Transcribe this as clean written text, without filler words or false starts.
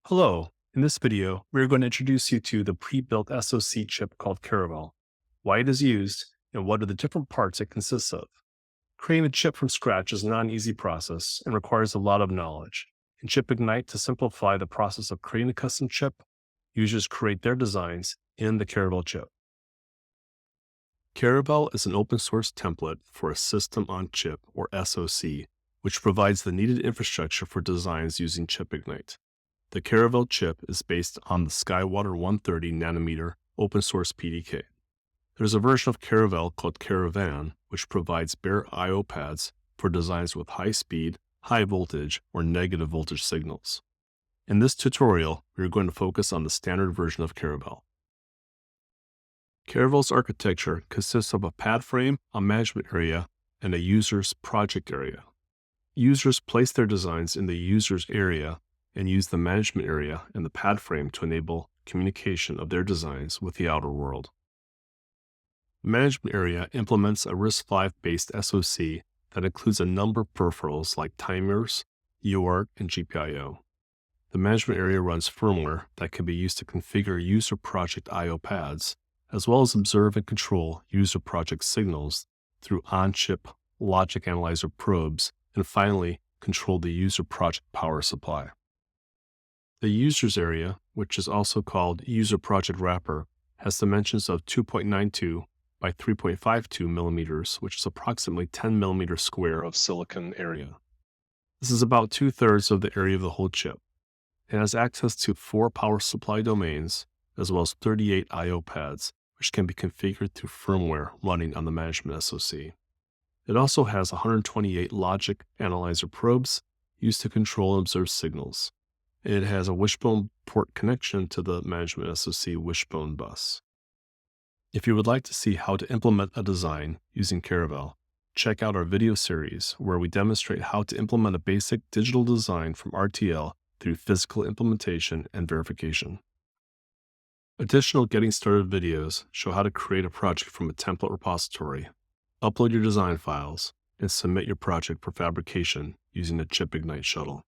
Hello, in this video, we're going to introduce you to the pre-built SoC chip called Caravel, why it is used, and what are the different parts it consists of. Creating a chip from scratch is not an easy process and requires a lot of knowledge. In chipIgnite, to simplify the process of creating a custom chip, users create their designs in the Caravel chip. Caravel is an open source template for a system on chip, or SoC, which provides the needed infrastructure for designs using chipIgnite. The Caravel chip is based on the Skywater 130 nanometer open source PDK. There's a version of Caravel called Caravan, which provides bare I/O pads for designs with high speed, high voltage, or negative voltage signals. In this tutorial, we are going to focus on the standard version of Caravel. Caravel's architecture consists of a pad frame, a management area, and a user's project area. Users place their designs in the user's area and use the management area and the pad frame to enable communication of their designs with the outer world. The management area implements a RISC-V-based SoC that includes a number of peripherals like timers, UART, and GPIO. The management area runs firmware that can be used to configure user project I/O pads, as well as observe and control user project signals through on-chip logic analyzer probes, and finally, control the user project power supply. The users area, which is also called user project wrapper, has dimensions of 2.92 by 3.52 millimeters, which is approximately 10 millimeters square of silicon area. This is about 2/3 of the area of the whole chip. It has access to 4 power supply domains, as well as 38 I/O pads, which can be configured through firmware running on the management SoC. It also has 128 logic analyzer probes used to control and observe signals. It has a wishbone port connection to the management SoC wishbone bus. If you would like to see how to implement a design using Caravel, check out our video series where we demonstrate how to implement a basic digital design from RTL through physical implementation and verification. Additional getting started videos show how to create a project from a template repository, upload your design files, and submit your project for fabrication using a chipIgnite shuttle.